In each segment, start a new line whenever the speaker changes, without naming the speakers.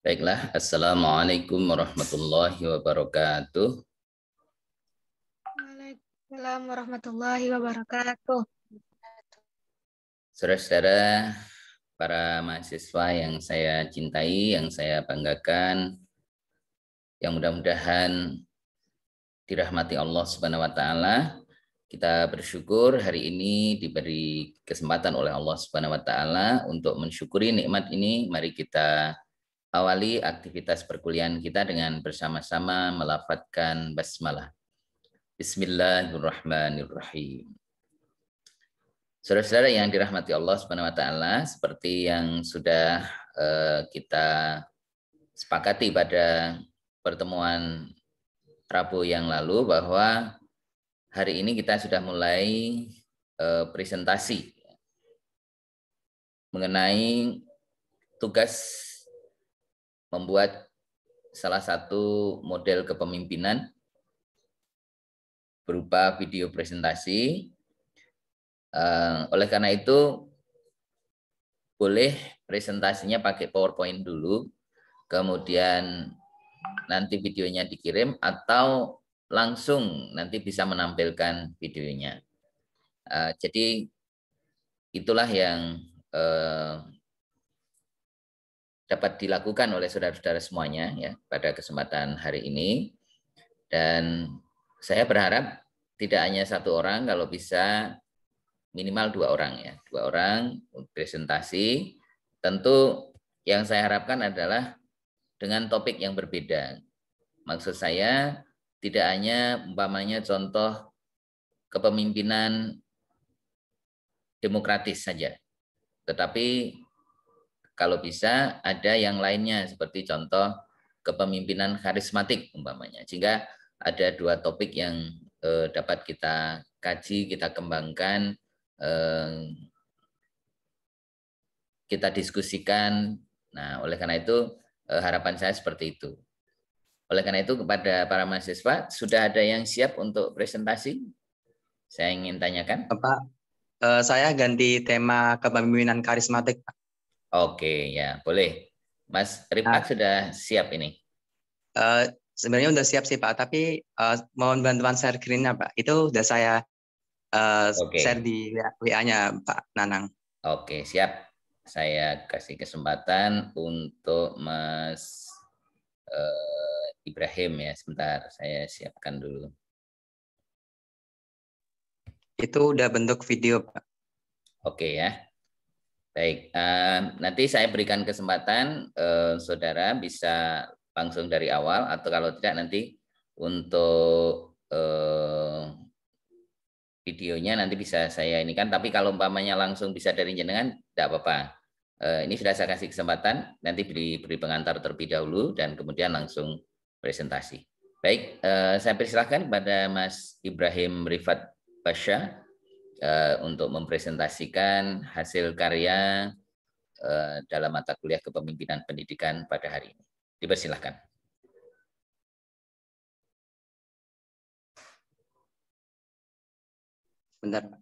Baiklah, Assalamualaikum warahmatullahi wabarakatuh.
Waalaikumsalam warahmatullahi wabarakatuh.
Saudara-saudara, para mahasiswa yang saya cintai, yang saya banggakan, yang mudah-mudahan dirahmati Allah Subhanahu wa taala. Kita bersyukur hari ini diberi kesempatan oleh Allah Subhanahu wa taala untuk mensyukuri nikmat ini. Mari kita awali aktivitas perkuliahan kita dengan bersama-sama melafadzkan basmalah. Bismillahirrahmanirrahim. Saudara-saudara yang dirahmati Allah Subhanahu wa taala, seperti yang sudah kita sepakati pada pertemuan Rabu yang lalu bahwa hari ini kita sudah mulai presentasi mengenai tugas membuat salah satu model kepemimpinan berupa video presentasi. Oleh karena itu, boleh presentasinya pakai PowerPoint dulu, kemudian nanti videonya dikirim, atau langsung nanti bisa menampilkan videonya. Jadi itulah yang dapat dilakukan oleh saudara-saudara semuanya ya pada kesempatan hari ini. Dan saya berharap tidak hanya satu orang, kalau bisa minimal 2 orang ya, 2 orang presentasi. Tentu yang saya harapkan adalah dengan topik yang berbeda. Maksud saya tidak hanya umpamanya contoh kepemimpinan demokratis saja, tetapi kalau bisa ada yang lainnya seperti contoh kepemimpinan karismatik umpamanya, sehingga ada 2 topik yang dapat kita kaji, kita kembangkan, kita diskusikan. Nah, oleh karena itu harapan saya seperti itu. Oleh karena itu kepada para mahasiswa, sudah ada yang siap untuk presentasi? Saya ingin tanyakan.
Pak, saya ganti tema kepemimpinan karismatik, Pak.
Oke, ya boleh. Mas Rifat sudah siap ini?
Sebenarnya udah siap sih Pak, tapi mohon bantuan share screen-nya Pak. Itu udah saya share di WA-nya Pak Nanang.
Oke, siap. Saya kasih kesempatan untuk Mas Ibrahim ya. Sebentar, saya siapkan dulu.
Itu udah bentuk video Pak.
Oke ya. Baik, nanti saya berikan kesempatan saudara bisa langsung dari awal, atau kalau tidak nanti untuk videonya nanti bisa saya ini kan, tapi kalau umpamanya langsung bisa dari jenengan tidak apa-apa. Ini sudah saya kasih kesempatan, nanti beri pengantar terlebih dahulu dan kemudian langsung presentasi. Baik, saya persilahkan kepada Mas Ibrahim Rifat Pasha untuk mempresentasikan hasil karya dalam mata kuliah kepemimpinan pendidikan pada hari ini. Dipersilahkan.
Bentar, Pak.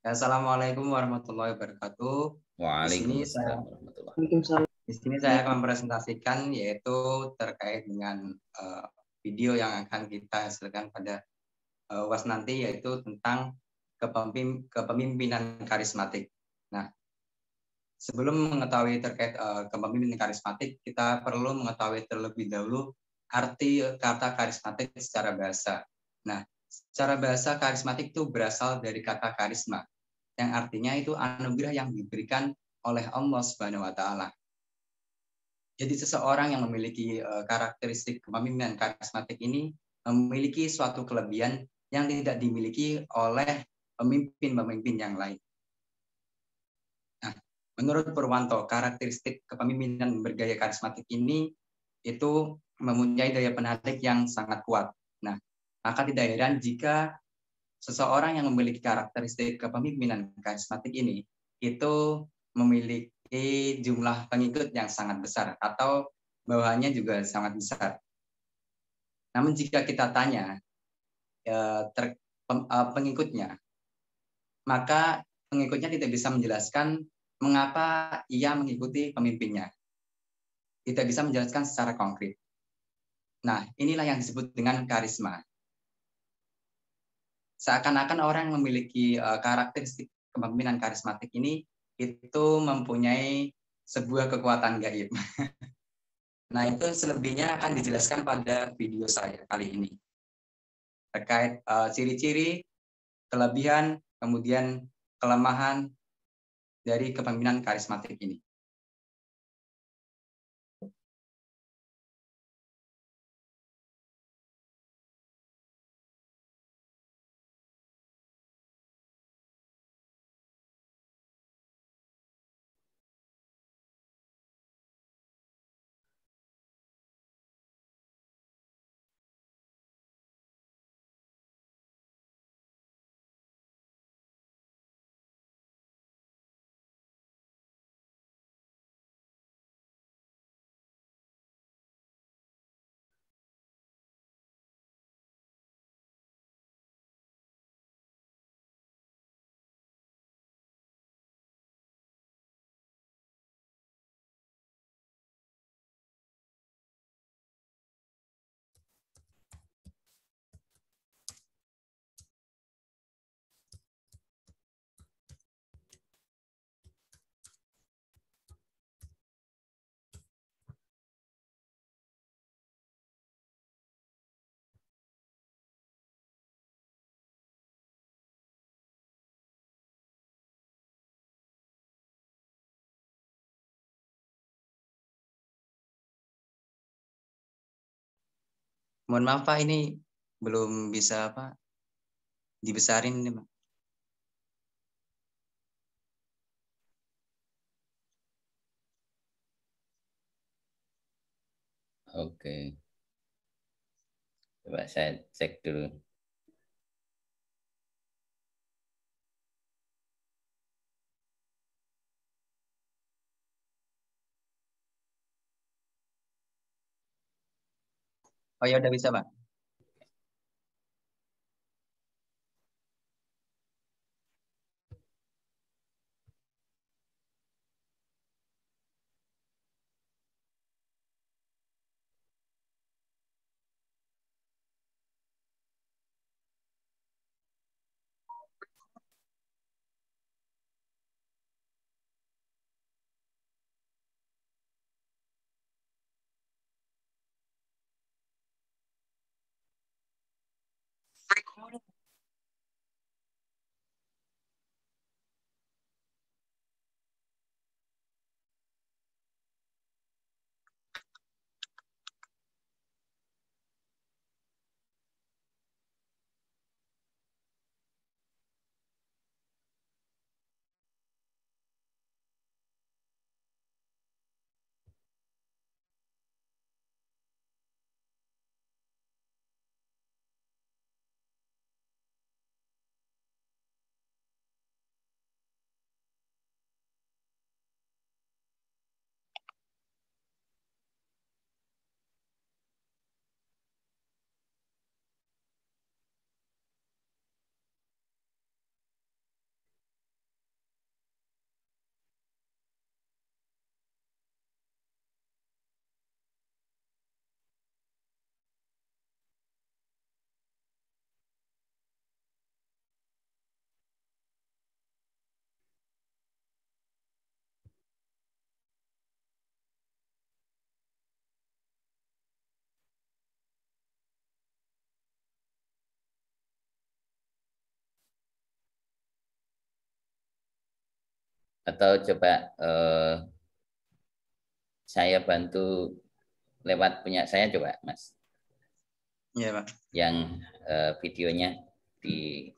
Assalamualaikum warahmatullahi wabarakatuh.
Waalaikumsalam warahmatullahi wabarakatuh.
Di sini saya akan mempresentasikan yaitu terkait dengan video yang akan kita hasilkan pada UAS nanti, yaitu tentang kepemimpinan karismatik. Nah, sebelum mengetahui terkait kepemimpinan karismatik, kita perlu mengetahui terlebih dahulu arti kata karismatik secara bahasa. Nah, secara bahasa karismatik itu berasal dari kata karisma, yang artinya itu anugerah yang diberikan oleh Allah Subhanahu wa taala. Jadi seseorang yang memiliki karakteristik kepemimpinan karismatik ini memiliki suatu kelebihan yang tidak dimiliki oleh pemimpin-pemimpin yang lain. Nah, menurut Purwanto, karakteristik kepemimpinan bergaya karismatik ini itu mempunyai daya penarik yang sangat kuat. Nah, maka tidak heran jika seseorang yang memiliki karakteristik kepemimpinan karismatik ini itu memiliki jumlah pengikut yang sangat besar atau bawahannya juga sangat besar. Namun jika kita tanya pengikutnya, maka pengikutnya tidak bisa menjelaskan mengapa ia mengikuti pemimpinnya. Tidak bisa menjelaskan secara konkret. Nah, inilah yang disebut dengan karisma. Seakan-akan orang yang memiliki karakteristik kepemimpinan karismatik ini itu mempunyai sebuah kekuatan gaib. Nah, itu selebihnya akan dijelaskan pada video saya kali ini. Terkait ciri-ciri, kelebihan, kemudian kelemahan dari kepemimpinan karismatik ini. Mohon maaf Pak, ini belum bisa dibesarin ini Pak.
Oke. Coba saya cek dulu.
Oh ya udah bisa Pak.
Atau coba saya bantu lewat punya saya coba Mas.
Iya Pak.
Yang videonya di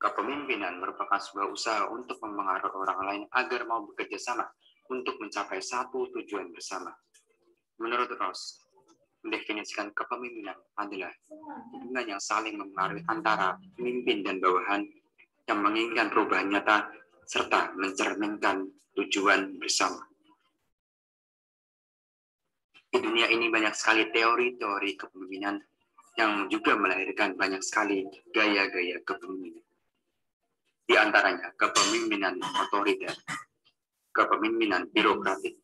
Kepemimpinan merupakan sebuah usaha untuk mempengaruhi orang lain agar mau bekerja sama untuk mencapai satu tujuan bersama. Menurut Ross, mendefinisikan kepemimpinan adalah hubungan yang saling mempengaruhi antara pemimpin dan bawahan yang menginginkan perubahan nyata serta mencerminkan tujuan bersama. Di dunia ini banyak sekali teori-teori kepemimpinan yang juga melahirkan banyak sekali gaya-gaya kepemimpinan. Di antaranya kepemimpinan otoriter, kepemimpinan birokratik,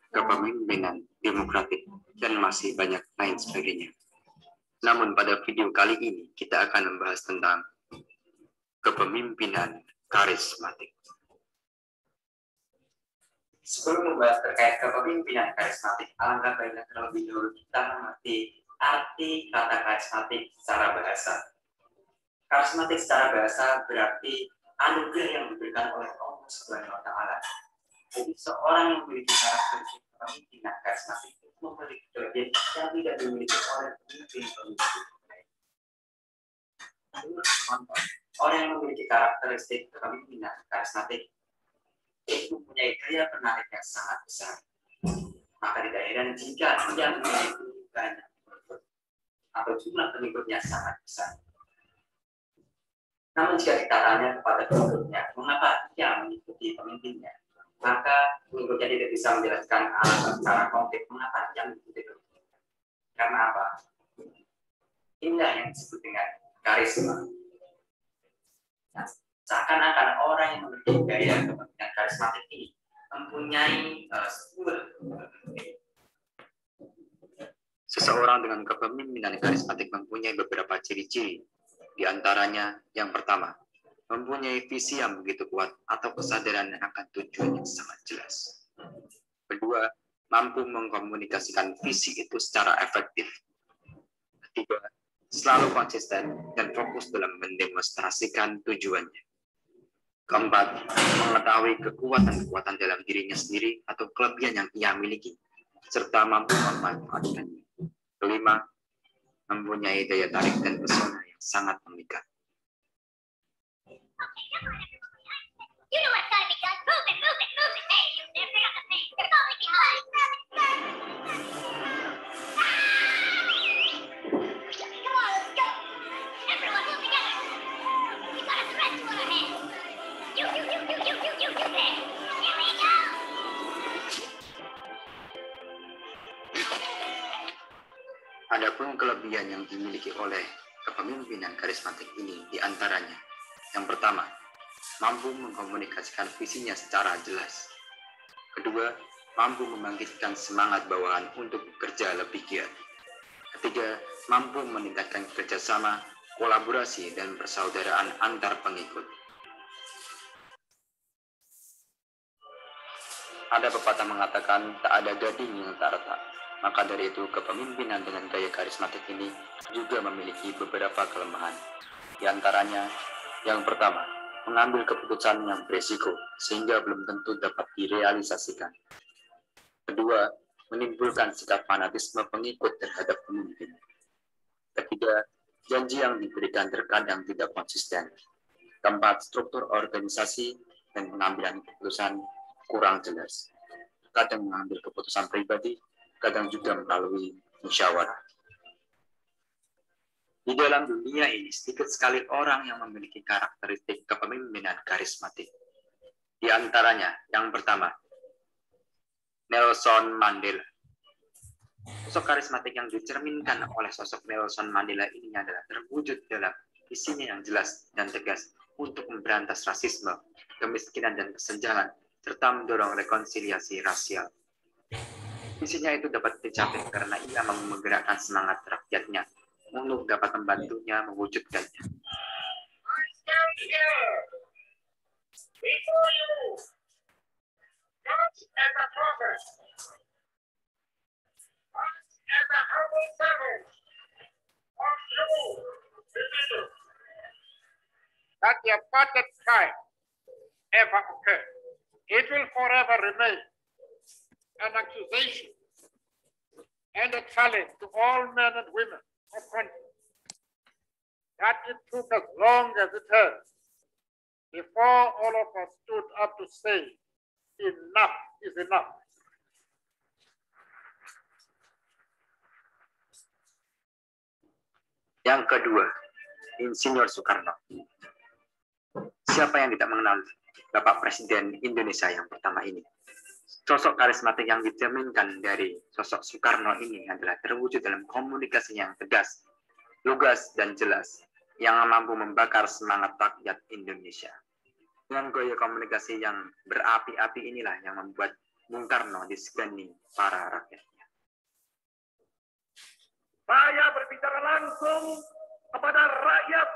kepemimpinan demokratik, dan masih banyak lain sebagainya. Namun pada video kali ini kita akan membahas tentang kepemimpinan karismatik. Sebelum membahas terkait kepemimpinan karismatik, alangkah baiknya terlebih dahulu kita mengerti arti kata karismatik secara bahasa. Karismatik secara bahasa berarti anugerah yang diberikan oleh Allah Subhanahu wa Ta'ala. Jadi seorang yang memiliki karakteristik kepemimpinan karismatik itu memiliki kelebihan yang tidak dimiliki oleh pemimpin-pemimpin lain. Orang yang memiliki karakteristik kepemimpinan karismatik itu mempunyai daya penarik yang sangat besar. Maka tidak heran jika dia memiliki banyak pengikut atau jumlah pengikutnya sangat besar. Namun jika kita tanya kepada pengikutnya, mengapa dia mengikuti pemimpinnya, maka pengikutnya tidak bisa menjelaskan alasan secara konkret mengapa dia mengikuti pemimpinnya. Karena apa? Inilah yang disebut dengan karisma. Nah, seakan-akan orang yang memiliki gaya kepemimpinan karismatik ini mempunyai seseorang dengan kepemimpinan karismatik mempunyai beberapa ciri-ciri. Di antaranya, yang pertama, mempunyai visi yang begitu kuat atau kesadaran akan tujuan yang sangat jelas. Kedua, mampu mengkomunikasikan visi itu secara efektif. Ketiga, selalu konsisten dan fokus dalam mendemonstrasikan tujuannya. Keempat, mengetahui kekuatan-kekuatan dalam dirinya sendiri atau kelebihan yang ia miliki, serta mampu memanfaatkannya. Kelima, mempunyai daya tarik dan pesona yang sangat memikat. Adapun kelebihan yang dimiliki oleh kepemimpinan karismatik ini diantaranya, yang pertama, mampu mengkomunikasikan visinya secara jelas. Kedua, mampu membangkitkan semangat bawahan untuk bekerja lebih giat. Ketiga, mampu meningkatkan kerjasama, kolaborasi, dan persaudaraan antar pengikut. Ada pepatah mengatakan tak ada gading yang tak retak. Maka dari itu, kepemimpinan dengan gaya karismatik ini juga memiliki beberapa kelemahan. Di antaranya, yang pertama, mengambil keputusan yang beresiko sehingga belum tentu dapat direalisasikan. Kedua, menimbulkan sikap fanatisme pengikut terhadap pemimpin. Ketiga, janji yang diberikan terkadang tidak konsisten. Keempat, struktur organisasi dan pengambilan keputusan kurang jelas. Kadang mengambil keputusan pribadi, kadang juga melalui musyawarah. Di dalam dunia ini, sedikit sekali orang yang memiliki karakteristik kepemimpinan karismatik. Di antaranya, yang pertama, Nelson Mandela. Sosok karismatik yang dicerminkan oleh sosok Nelson Mandela ini adalah terwujud dalam visinya yang jelas dan tegas untuk memberantas rasisme, kemiskinan, dan kesenjangan, serta mendorong rekonsiliasi rasial. Visinya itu dapat dicapai karena ia menggerakkan semangat rakyatnya untuk dapat membantunya mewujudkannya.
that the apartheid crime ever occurred. It will forever remain an accusation and a challenge to all men and women of country that it took as long as it has before all of us stood up to say enough is enough.
Yang kedua, Insinyur Soekarno. Siapa yang tidak mengenal Bapak Presiden Indonesia yang pertama ini? Sosok karismatik yang dicerminkan dari sosok Soekarno ini adalah terwujud dalam komunikasi yang tegas, lugas, dan jelas, yang mampu membakar semangat rakyat Indonesia. Dengan gaya komunikasi yang berapi-api inilah yang membuat Bung Karno disegani para rakyatnya.
Saya berbicara langsung kepada rakyat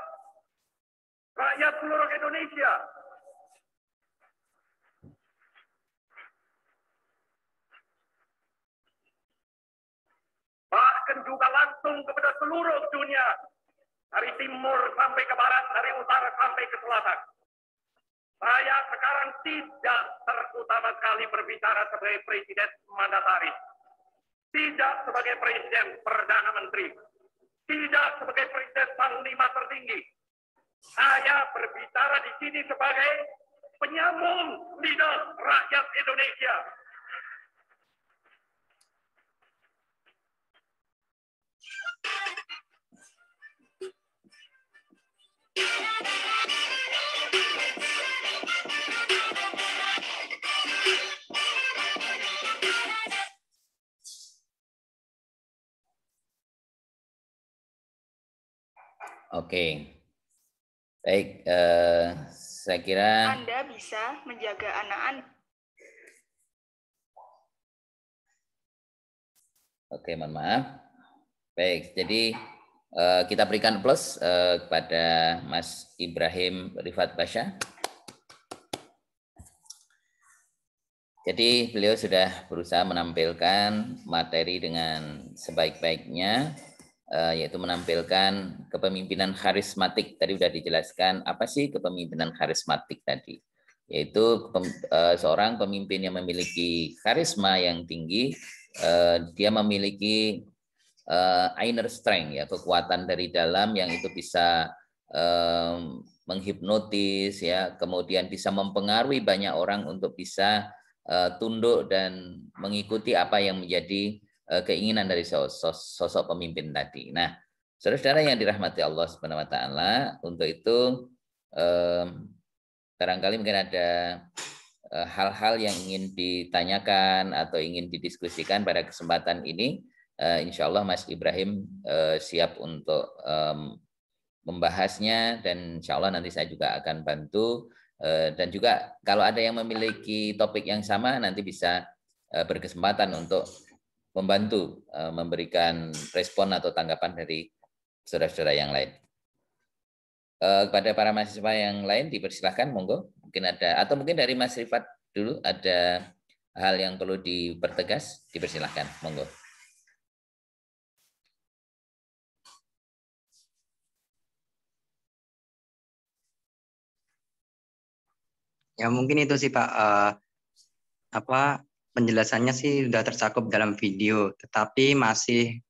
seluruh Indonesia. Bahkan juga langsung kepada seluruh dunia, dari timur sampai ke barat, dari utara sampai ke selatan. Saya sekarang tidak terutama sekali berbicara sebagai presiden mandataris, tidak sebagai presiden perdana menteri, tidak sebagai presiden panglima tertinggi. Saya berbicara di sini sebagai penyambung lidah rakyat Indonesia.
Oke, baik. Saya kira
Anda bisa menjaga anak-anak.
Oke, mohon maaf. Baik, jadi kita berikan plus kepada Mas Ibrahim Rifat Basya. Jadi beliau sudah berusaha menampilkan materi dengan sebaik-baiknya, yaitu menampilkan kepemimpinan karismatik. Tadi sudah dijelaskan apa sih kepemimpinan karismatik tadi, yaitu seorang pemimpin yang memiliki karisma yang tinggi, dia memiliki inner strength, ya, kekuatan dari dalam yang itu bisa menghipnotis, ya, kemudian bisa mempengaruhi banyak orang untuk bisa tunduk dan mengikuti apa yang menjadi keinginan dari sosok pemimpin tadi. Nah, saudara-saudara yang dirahmati Allah Subhanahu wa taala, untuk itu barangkali mungkin ada hal-hal yang ingin ditanyakan atau ingin didiskusikan pada kesempatan ini. Insya Allah Mas Ibrahim siap untuk membahasnya, dan insya Allah nanti saya juga akan bantu, dan juga kalau ada yang memiliki topik yang sama nanti bisa berkesempatan untuk membantu memberikan respon atau tanggapan dari saudara-saudara yang lain. Kepada para mahasiswa yang lain dipersilahkan, monggo, mungkin ada, atau mungkin dari Mas Rifat dulu ada hal yang perlu dipertegas, dipersilahkan, monggo.
Ya mungkin itu sih Pak, penjelasannya sih sudah tercakup dalam video, tetapi masih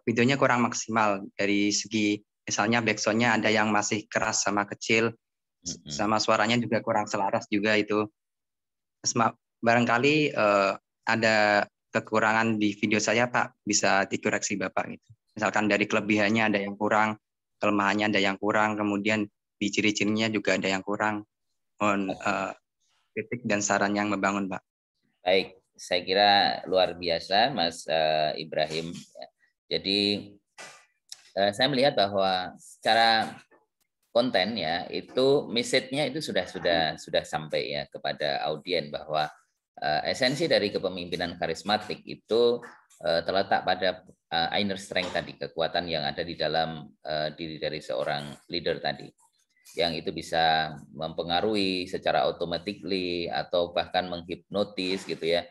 videonya kurang maksimal dari segi misalnya backsoundnya ada yang masih keras sama kecil, sama suaranya juga kurang selaras juga itu. Barangkali ada kekurangan di video saya Pak, bisa dikoreksi Bapak gitu. Misalkan dari kelebihannya ada yang kurang, kelemahannya ada yang kurang, kemudian di ciri-cirinya juga ada yang kurang. Mohon kritik dan saran yang membangun, Pak.
Baik, saya kira luar biasa, Mas Ibrahim. Jadi saya melihat bahwa secara konten, ya, itu message-nya itu sudah sampai, ya, kepada audien bahwa esensi dari kepemimpinan karismatik itu terletak pada inner strength tadi, kekuatan yang ada di dalam diri dari seorang leader tadi, yang itu bisa mempengaruhi secara automatically atau bahkan menghipnotis gitu, ya,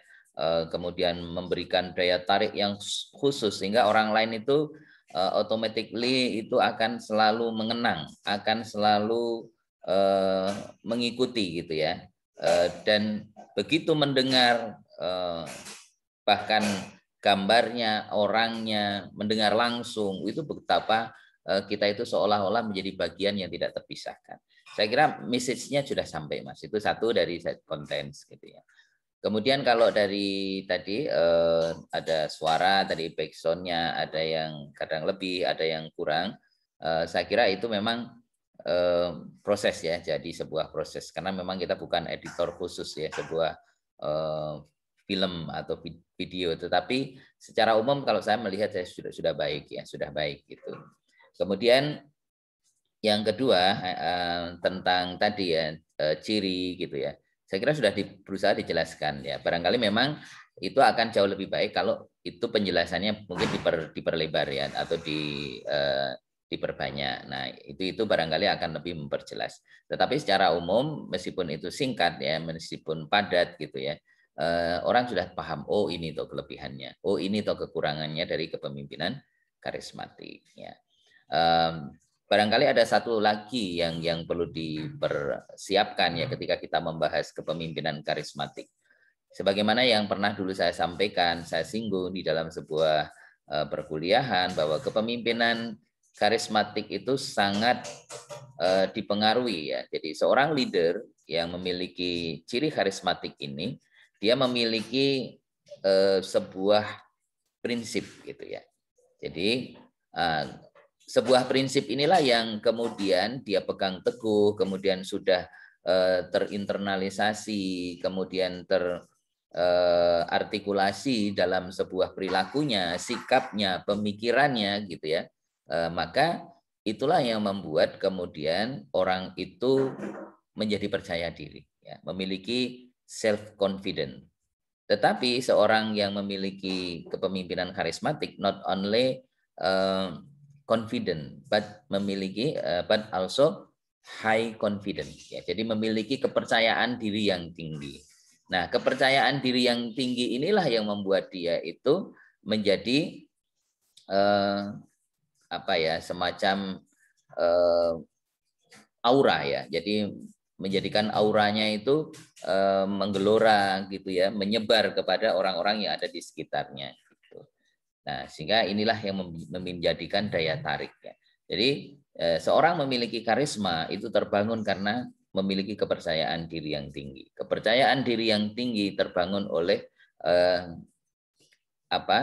kemudian memberikan daya tarik yang khusus sehingga orang lain itu automatically itu akan selalu mengenang, akan selalu mengikuti gitu ya. Dan begitu mendengar bahkan gambarnya, orangnya, mendengar langsung, itu betapa kita itu seolah-olah menjadi bagian yang tidak terpisahkan. Saya kira message-nya sudah sampai, Mas. Itu satu dari konten gitu ya. Kemudian kalau dari tadi ada suara, tadi backsound-nya ada yang kadang lebih, ada yang kurang. Saya kira itu memang proses ya, jadi sebuah proses. Karena memang kita bukan editor khusus ya, sebuah film atau video. Tetapi secara umum kalau saya melihat saya sudah baik ya, sudah baik gitu. Kemudian yang kedua tentang tadi ya ciri gitu ya. Saya kira sudah berusaha dijelaskan ya. Barangkali memang itu akan jauh lebih baik kalau itu penjelasannya mungkin diperlebar ya atau diperbanyak. Nah, itu barangkali akan lebih memperjelas. Tetapi secara umum meskipun itu singkat ya, meskipun padat gitu ya, orang sudah paham, oh ini tuh kelebihannya, oh ini tuh kekurangannya dari kepemimpinan karismatik ya. Barangkali ada satu lagi yang perlu dipersiapkan ya ketika kita membahas kepemimpinan karismatik. Sebagaimana yang pernah dulu saya sampaikan, saya singgung di dalam sebuah perkuliahan bahwa kepemimpinan karismatik itu sangat dipengaruhi ya. Jadi seorang leader yang memiliki ciri karismatik ini, dia memiliki sebuah prinsip gitu ya. Jadi sebuah prinsip inilah yang kemudian dia pegang teguh, kemudian sudah terinternalisasi, kemudian terartikulasi dalam sebuah perilakunya, sikapnya, pemikirannya gitu ya. Maka itulah yang membuat kemudian orang itu menjadi percaya diri, ya, memiliki self confident. Tetapi seorang yang memiliki kepemimpinan karismatik not only confident but also high confidence ya. Jadi memiliki kepercayaan diri yang tinggi. Nah, kepercayaan diri yang tinggi inilah yang membuat dia itu menjadi semacam aura ya. Jadi menjadikan auranya itu menggelora gitu ya, menyebar kepada orang-orang yang ada di sekitarnya. Nah, sehingga inilah yang menjadikan daya tarik. Ya. Jadi seorang memiliki karisma itu terbangun karena memiliki kepercayaan diri yang tinggi. Kepercayaan diri yang tinggi terbangun oleh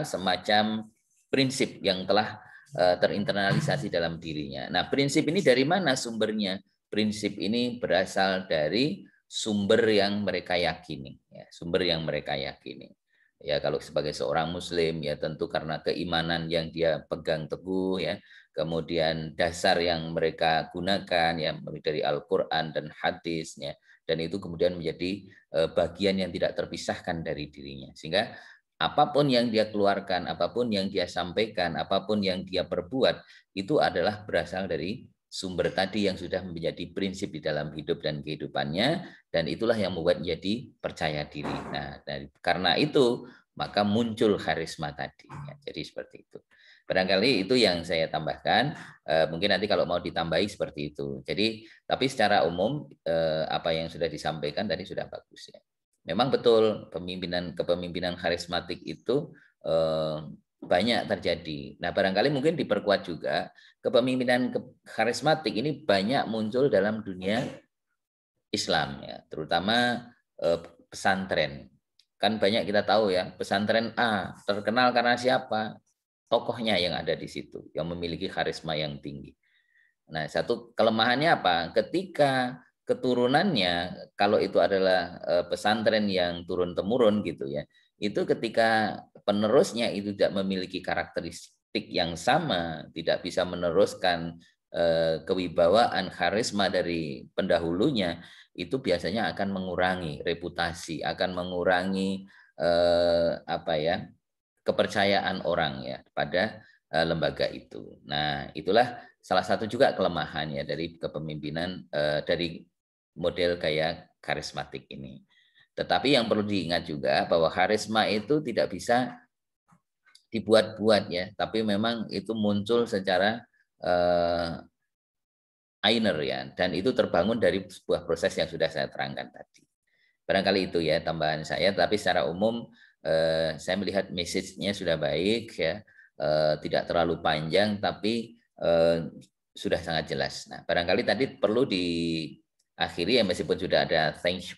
semacam prinsip yang telah terinternalisasi dalam dirinya. Nah, prinsip ini dari mana sumbernya? Prinsip ini berasal dari sumber yang mereka yakini. Ya, sumber yang mereka yakini. Ya, kalau sebagai seorang muslim ya tentu karena keimanan yang dia pegang teguh ya, kemudian dasar yang mereka gunakan ya dari Al-Qur'an dan hadis ya, dan itu kemudian menjadi bagian yang tidak terpisahkan dari dirinya. Sehingga apapun yang dia keluarkan, apapun yang dia sampaikan, apapun yang dia perbuat itu adalah berasal dari sumber tadi yang sudah menjadi prinsip di dalam hidup dan kehidupannya, dan itulah yang membuat menjadi percaya diri. Nah, karena itu maka muncul karisma tadi. Ya, jadi seperti itu. Barangkali itu yang saya tambahkan. Mungkin nanti kalau mau ditambahi seperti itu. Jadi, tapi secara umum apa yang sudah disampaikan tadi sudah bagus ya. Memang betul kepemimpinan karismatik itu banyak terjadi. Nah, barangkali mungkin diperkuat juga kepemimpinan karismatik ini banyak muncul dalam dunia Islam ya, terutama pesantren. Kan banyak kita tahu ya, pesantren A terkenal karena siapa? Tokohnya yang ada di situ yang memiliki karisma yang tinggi. Nah, satu kelemahannya apa? Ketika keturunannya kalau itu adalah pesantren yang turun-temurun gitu ya, itu ketika penerusnya itu tidak memiliki karakteristik yang sama, tidak bisa meneruskan kewibawaan karisma dari pendahulunya, itu biasanya akan mengurangi reputasi, akan mengurangi kepercayaan orang ya pada lembaga itu. Nah, itulah salah satu juga kelemahannya dari kepemimpinan dari model gaya karismatik ini. Tetapi yang perlu diingat juga bahwa karisma itu tidak bisa dibuat-buat ya, tapi memang itu muncul secara inner ya, dan itu terbangun dari sebuah proses yang sudah saya terangkan tadi. Barangkali itu ya tambahan saya, tapi secara umum saya melihat message-nya sudah baik ya, tidak terlalu panjang tapi sudah sangat jelas. Nah, barangkali tadi perlu diakhiri ya, meskipun sudah ada thanks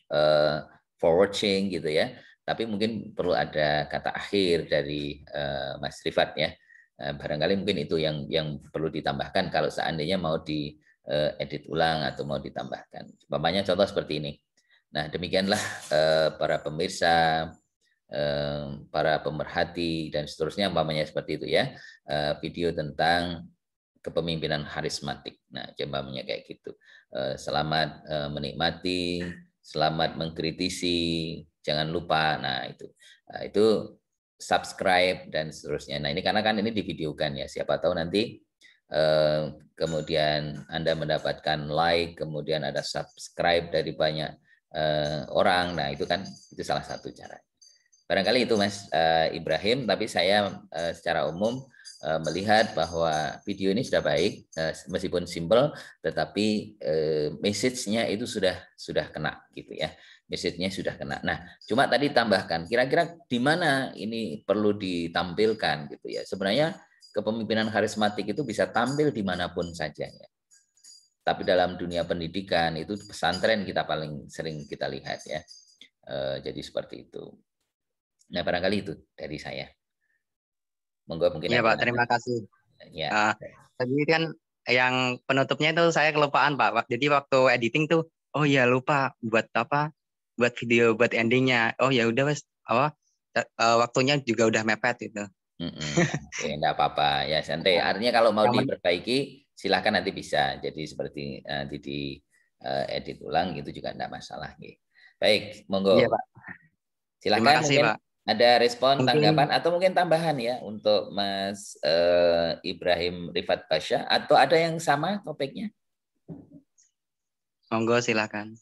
for watching gitu ya, tapi mungkin perlu ada kata akhir dari Mas Rifat ya. Barangkali mungkin itu yang perlu ditambahkan kalau seandainya mau diedit ulang atau mau ditambahkan. Umpamanya contoh seperti ini. Nah, demikianlah para pemirsa, para pemerhati dan seterusnya, umpamanya seperti itu ya, video tentang kepemimpinan karismatik. Nah, umpamanya kayak gitu. Selamat menikmati, selamat mengkritisi, jangan lupa. Nah, itu subscribe dan seterusnya. Nah, ini karena kan ini divideokan ya, siapa tahu nanti kemudian Anda mendapatkan like, kemudian ada subscribe dari banyak orang. Nah, itu salah satu cara. Barangkali itu Mas Ibrahim, tapi saya secara umum melihat bahwa video ini sudah baik, meskipun simple, tetapi message-nya itu sudah kena gitu ya. Message-nya sudah kena. Nah, cuma tadi tambahkan, kira-kira di mana ini perlu ditampilkan gitu ya. Sebenarnya kepemimpinan karismatik itu bisa tampil dimanapun saja ya. Tapi dalam dunia pendidikan itu pesantren kita paling sering kita lihat ya. Jadi seperti itu. Nah, barangkali itu dari saya. Monggo mungkin.
Iya Pak, terima kasih.
Ya.
Tadi kan yang penutupnya itu saya kelupaan Pak. Jadi waktu editing tuh, oh ya lupa buat apa? Buat video, buat endingnya. Oh ya udah Mas, waktunya juga udah mepet gitu.
Oke, enggak apa-apa ya, santai. Artinya kalau mau diperbaiki silahkan nanti bisa. Jadi seperti nanti di edit ulang itu juga enggak masalah. Baik, monggo.
Iya, Pak.
Silahkan.
Terima kasih, Pak.
Ada respon, tanggapan atau mungkin tambahan ya untuk Mas Ibrahim Rifat Basya, atau ada yang sama topiknya?
Monggo silakan.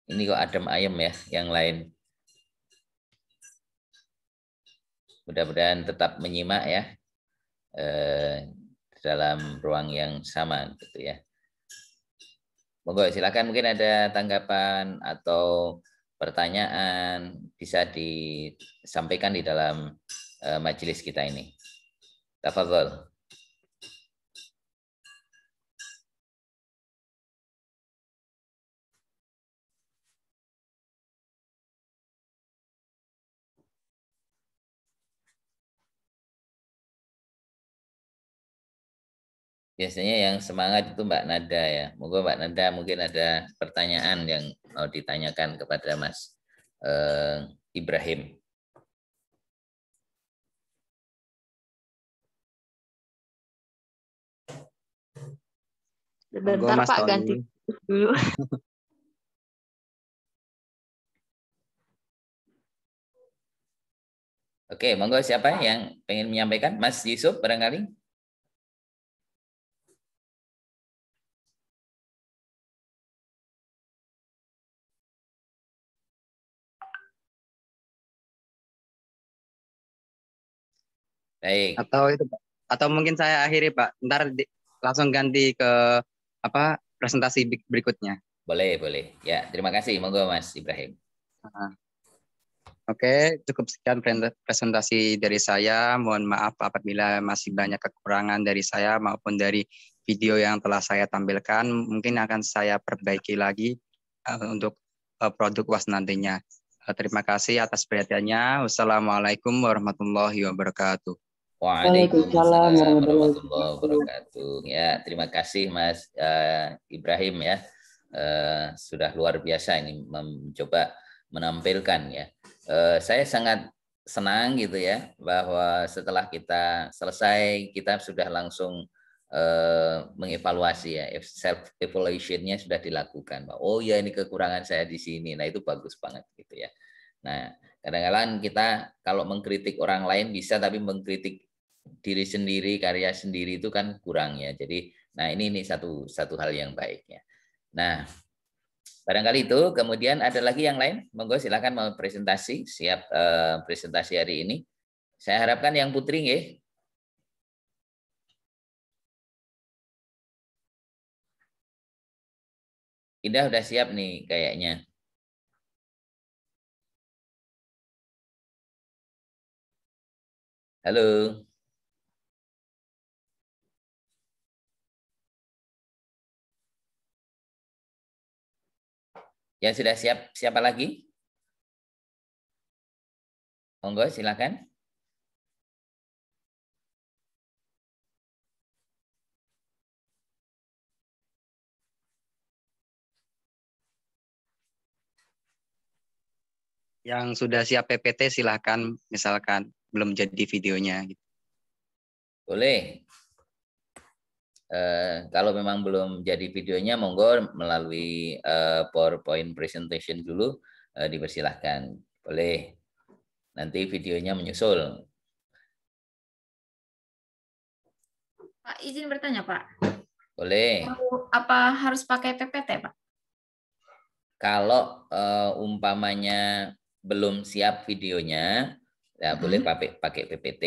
Ini kok adem ayem ya, yang lain. Mudah-mudahan tetap menyimak ya, dalam ruang yang sama gitu ya. Monggo silakan, mungkin ada tanggapan atau pertanyaan bisa disampaikan di dalam majelis kita ini. Tafadhol. Biasanya yang semangat itu Mbak Nada ya. Moga Mbak Nada mungkin ada pertanyaan yang mau ditanyakan kepada Mas Ibrahim.
Sebentar Pak, ganti dulu.
Oke, monggo siapa yang pengen menyampaikan? Mas Yusuf barangkali? Baik.
Atau mungkin saya akhiri Pak. Ntar langsung ganti ke presentasi berikutnya.
Boleh. Ya, terima kasih. Monggo Mas Ibrahim.
Oke, cukup sekian presentasi dari saya. Mohon maaf apabila masih banyak kekurangan dari saya maupun dari video yang telah saya tampilkan. Mungkin akan saya perbaiki lagi untuk produk UAS nantinya. Terima kasih atas perhatiannya. Wassalamualaikum warahmatullahi wabarakatuh.
Waalaikumsalam warahmatullahi wabarakatuh. Ya, terima kasih Mas Ibrahim ya. Sudah luar biasa ini mencoba menampilkan ya. Saya sangat senang gitu ya bahwa setelah kita selesai kita sudah langsung mengevaluasi ya, self evaluation-nya sudah dilakukan. Oh ya, ini kekurangan saya di sini. Nah, itu bagus banget gitu ya. Nah, kadang-kadang kita kalau mengkritik orang lain bisa, tapi mengkritik diri sendiri, karya sendiri itu kan kurang ya. Jadi, nah ini satu hal yang baik ya. Nah, barangkali itu. Kemudian ada lagi yang lain? Monggo silakan mau presentasi. Siap presentasi hari ini. Saya harapkan yang Putri nggih. Indah udah siap nih kayaknya. Halo. Yang sudah siap, siapa lagi? Monggo silakan.
Yang sudah siap PPT silahkan, misalkan belum jadi videonya.
Boleh. Kalau memang belum jadi videonya, monggo melalui PowerPoint presentation dulu, dipersilahkan. Boleh. Nanti videonya menyusul.
Pak, izin bertanya, Pak.
Boleh.
Apa harus pakai PPT, Pak?
Kalau umpamanya belum siap videonya, ya boleh pakai PPT.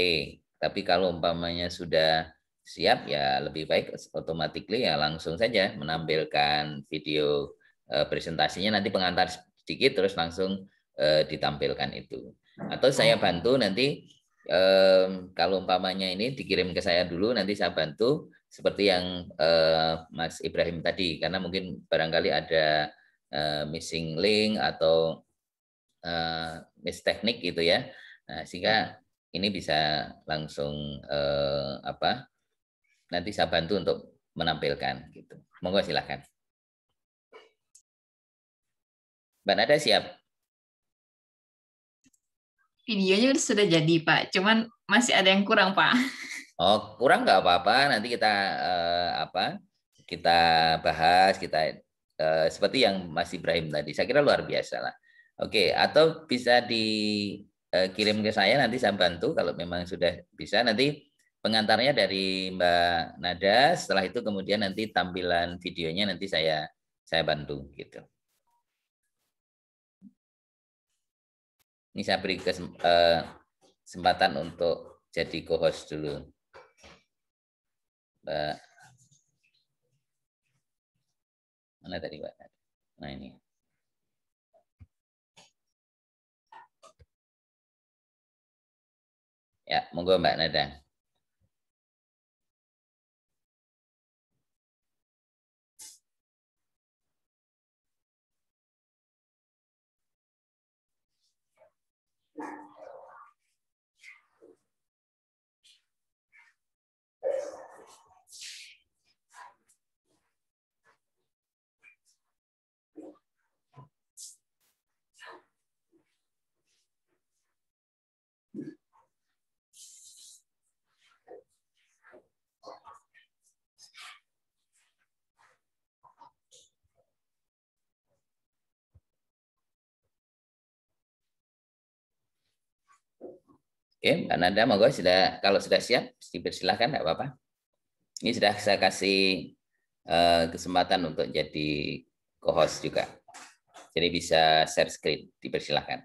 Tapi kalau umpamanya sudah siap, ya lebih baik automatically ya langsung saja menampilkan video presentasinya, nanti pengantar sedikit terus langsung ditampilkan itu. Atau saya bantu nanti kalau umpamanya ini dikirim ke saya dulu, nanti saya bantu seperti yang Mas Ibrahim tadi, karena mungkin barangkali ada missing link atau miss teknik gitu ya. Nah, sehingga ini bisa langsung nanti saya bantu untuk menampilkan gitu. Monggo silakan. Mbak Nada siap?
Videonya sudah jadi, Pak. Cuman masih ada yang kurang, Pak.
Oh, kurang nggak apa-apa. Nanti kita kita bahas, kita seperti yang Mas Ibrahim tadi. Saya kira luar biasa lah. Oke, atau bisa dikirim ke saya, nanti saya bantu kalau memang sudah bisa. Nanti pengantarnya dari Mbak Nada. Setelah itu kemudian nanti tampilan videonya nanti saya bantu gitu. Ini saya beri kesempatan untuk jadi co-host dulu. Mbak, mana tadi Mbak? Nah ini. Ya, monggo Mbak Nada. Oke, Mbak Nada, monggo kalau sudah siap, dipersilahkan, nggak apa-apa. Ini sudah saya kasih kesempatan untuk jadi co-host juga. Jadi bisa share screen, dipersilahkan.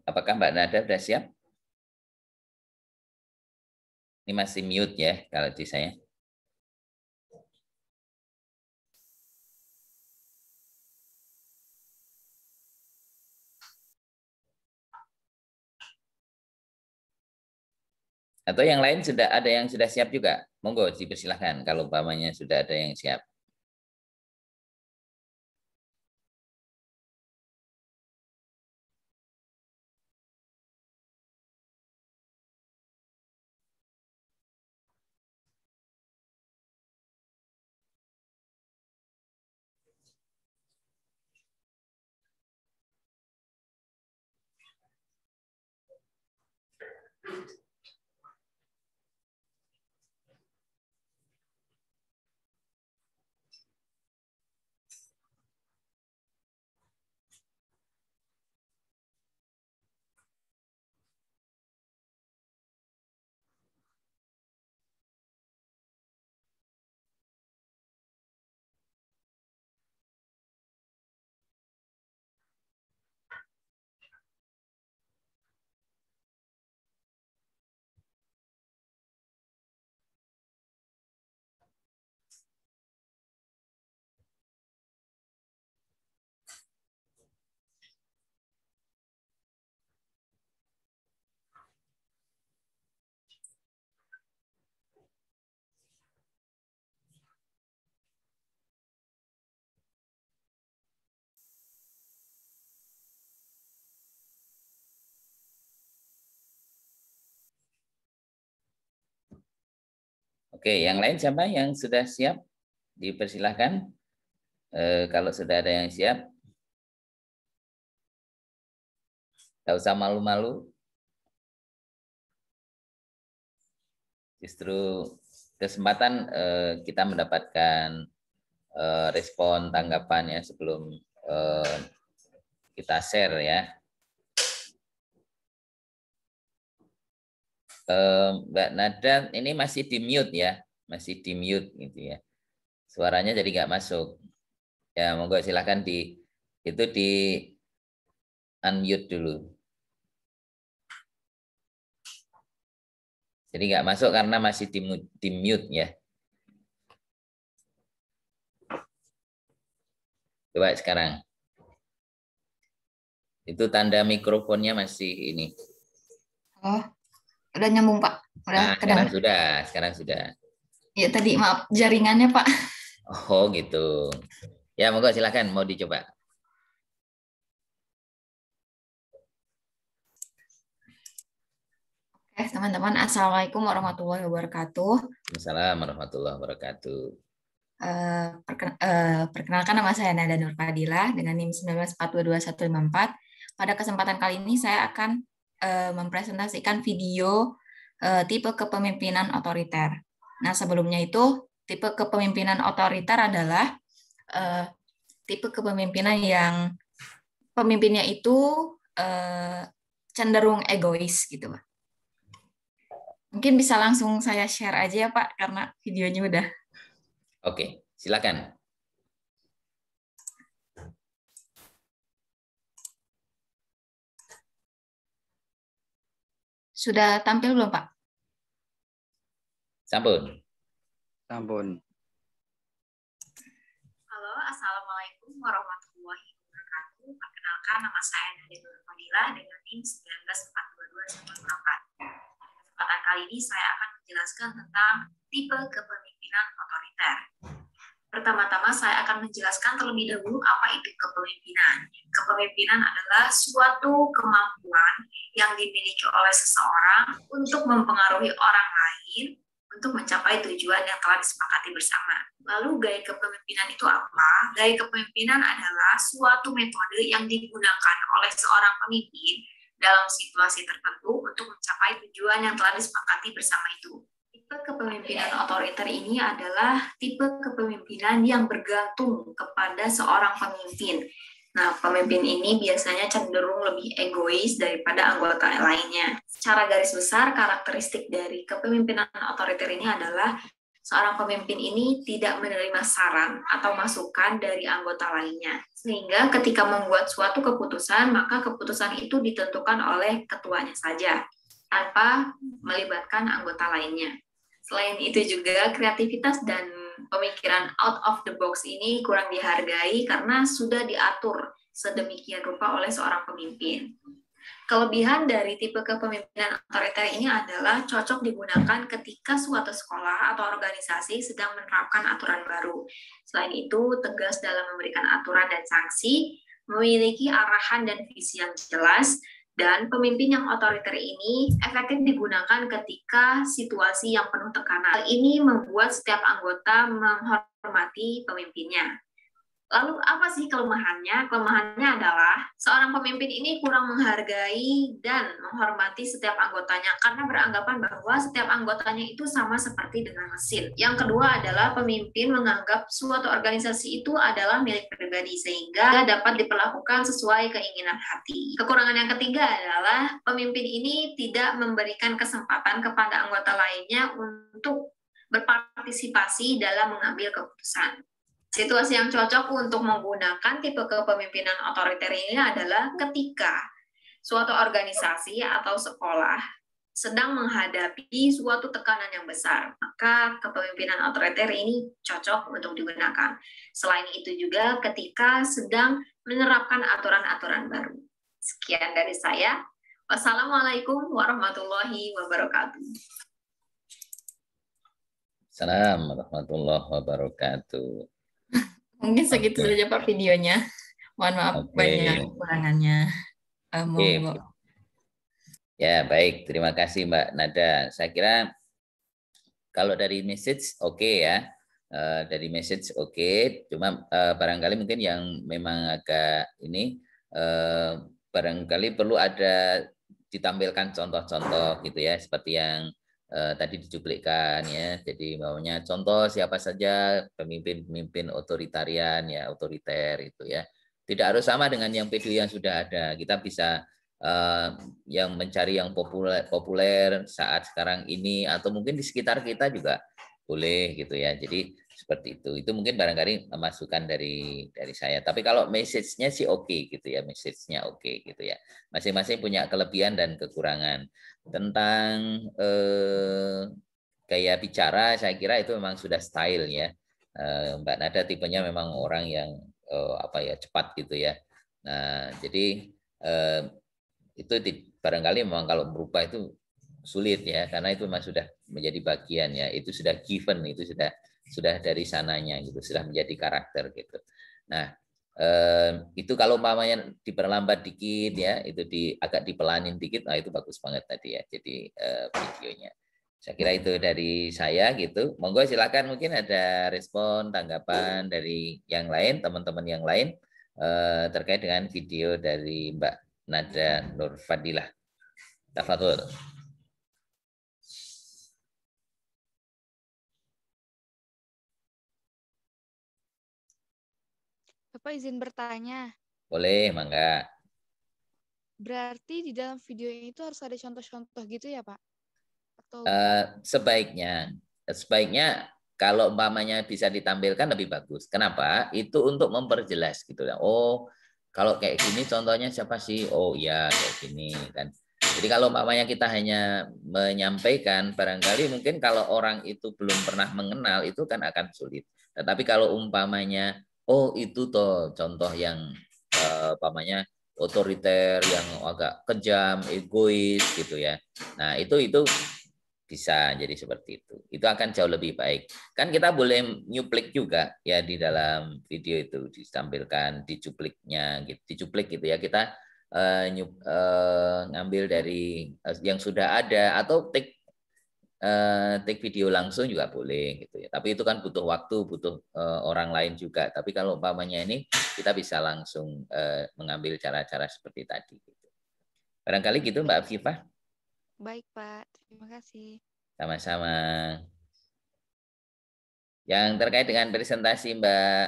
Apakah Mbak Nada sudah siap? Ini masih mute ya kalau di saya. Atau yang lain sudah ada yang sudah siap juga? Monggo dipersilahkan kalau umpamanya sudah ada yang siap. Oke, yang lain siapa yang sudah siap? Dipersilahkan. Kalau sudah ada yang siap, nggak usah malu-malu. Justru kesempatan kita mendapatkan respon tanggapannya sebelum kita share ya. Mbak Nada ini masih di mute ya, masih di mute gitu ya. Suaranya jadi nggak masuk. Ya, monggo silakan di unmute dulu. Jadi nggak masuk karena masih di mute ya. Coba sekarang. Itu tanda mikrofonnya masih ini.
Oh, udah nyambung Pak. Udah
Nah, sekarang sudah.
Ya tadi maaf jaringannya Pak.
Oh gitu. Ya monggo silakan mau dicoba.
Oke teman-teman, Assalamualaikum warahmatullahi wabarakatuh.
Waalaikumsalam warahmatullahi wabarakatuh.
Perkenalkan nama saya Nada Nur Fadilah dengan NIM 194225154. Pada kesempatan kali ini saya akan mempresentasikan video tipe kepemimpinan otoriter. Nah, sebelumnya itu tipe kepemimpinan otoriter adalah tipe kepemimpinan yang pemimpinnya itu cenderung egois gitu, Pak. Mungkin bisa langsung saya share aja ya, Pak, karena videonya udah.
Oke, silakan.
Sudah tampil belum, Pak?
Sampun.
Sampun.
Halo, Assalamualaikum warahmatullahi wabarakatuh. Perkenalkan, nama saya Nada Nur Fadilah dengan NIM 194225154. Kesempatan kali ini saya akan menjelaskan tentang tipe kepemimpinan otoriter. Pertama-tama saya akan menjelaskan terlebih dahulu apa itu kepemimpinan. Kepemimpinan adalah suatu kemampuan yang dimiliki oleh seseorang untuk mempengaruhi orang lain untuk mencapai tujuan yang telah disepakati bersama. Lalu gaya kepemimpinan itu apa? Gaya kepemimpinan adalah suatu metode yang digunakan oleh seorang pemimpin dalam situasi tertentu untuk mencapai tujuan yang telah disepakati bersama itu. Tipe kepemimpinan otoriter ini adalah tipe kepemimpinan yang bergantung kepada seorang pemimpin. Nah, pemimpin ini biasanya cenderung lebih egois daripada anggota lainnya. Secara garis besar, karakteristik dari kepemimpinan otoriter ini adalah seorang pemimpin ini tidak menerima saran atau masukan dari anggota lainnya. Sehingga ketika membuat suatu keputusan, maka keputusan itu ditentukan oleh ketuanya saja, tanpa melibatkan anggota lainnya. Selain itu juga kreativitas dan pemikiran out of the box ini kurang dihargai karena sudah diatur sedemikian rupa oleh seorang pemimpin. Kelebihan dari tipe kepemimpinan otoriter ini adalah cocok digunakan ketika suatu sekolah atau organisasi sedang menerapkan aturan baru. Selain itu, tegas dalam memberikan aturan dan sanksi, memiliki arahan dan visi yang jelas, dan pemimpin yang otoriter ini efektif digunakan ketika situasi yang penuh tekanan. Hal ini membuat setiap anggota menghormati pemimpinnya. Lalu apa sih kelemahannya? Kelemahannya adalah seorang pemimpin ini kurang menghargai dan menghormati setiap anggotanya karena beranggapan bahwa setiap anggotanya itu sama seperti dengan mesin. Yang kedua adalah pemimpin menganggap suatu organisasi itu adalah milik pribadi sehingga dapat diperlakukan sesuai keinginan hati. Kekurangan yang ketiga adalah pemimpin ini tidak memberikan kesempatan kepada anggota lainnya untuk berpartisipasi dalam mengambil keputusan. Situasi yang cocok untuk menggunakan tipe kepemimpinan otoriter ini adalah ketika suatu organisasi atau sekolah sedang menghadapi suatu tekanan yang besar, maka kepemimpinan otoriter ini cocok untuk digunakan. Selain itu juga ketika sedang menerapkan aturan-aturan baru. Sekian dari saya. Wassalamualaikum warahmatullahi wabarakatuh.
Assalamualaikum warahmatullahi wabarakatuh.
Mungkin segitu saja Pak videonya. Mohon maaf banyak kekurangannya.
Ya, baik. Terima kasih Mbak Nada. Saya kira Kalau dari message oke ya. Dari message oke. Cuma barangkali mungkin yang memang agak ini barangkali perlu ada ditampilkan contoh-contoh gitu ya, seperti yang tadi dicuplikan ya. Jadi maunya contoh siapa saja pemimpin-pemimpin otoritarian ya, otoriter itu ya. Tidak harus sama dengan yang video yang sudah ada. Kita bisa yang mencari yang populer saat sekarang ini atau mungkin di sekitar kita juga boleh gitu ya. Jadi seperti itu. Itu mungkin barangkali masukan dari saya. Tapi kalau message-nya sih oke gitu ya, message-nya oke gitu ya. Masing-masing punya kelebihan dan kekurangan. Tentang gaya bicara, saya kira itu memang sudah style ya. Mbak Nada tipenya memang orang yang cepat gitu ya. Nah, jadi itu barangkali memang kalau berubah itu sulit ya, karena itu memang sudah menjadi bagian ya, itu sudah given, itu sudah dari sananya gitu, sudah menjadi karakter gitu. Nah, itu kalau umpamanya diperlambat dikit ya, itu agak dipelanin dikit, nah itu bagus banget tadi ya, jadi videonya. Saya kira itu dari saya gitu. Monggo silakan, mungkin ada respon, tanggapan dari yang lain, teman-teman yang lain terkait dengan video dari Mbak Nada Nur Fadilah. Tafadhol.
Bapak izin bertanya.
Boleh, mangga.
Berarti di dalam video itu harus ada contoh-contoh gitu ya, Pak? Atau
sebaiknya kalau umpamanya bisa ditampilkan lebih bagus. Kenapa? Itu untuk memperjelas gitu ya. Oh, kalau kayak gini contohnya siapa sih? Oh iya, kayak gini kan. Jadi kalau umpamanya kita hanya menyampaikan, barangkali mungkin kalau orang itu belum pernah mengenal, itu kan akan sulit. Tetapi kalau umpamanya, oh itu toh contoh yang umpamanya otoriter, yang agak kejam, egois gitu ya. Nah itu bisa jadi seperti itu. Itu akan jauh lebih baik. Kan kita boleh nyuplik juga ya di dalam video itu, ditampilkan dicupliknya gitu, dicuplik gitu ya. Kita ngambil dari yang sudah ada atau take video langsung juga boleh gitu ya. Tapi itu kan butuh waktu, butuh orang lain juga. Tapi kalau umpamanya ini kita bisa langsung mengambil cara-cara seperti tadi gitu. Barangkali gitu Mbak Afifah.
Baik, Pak. Terima kasih.
Sama-sama. Yang terkait dengan presentasi Mbak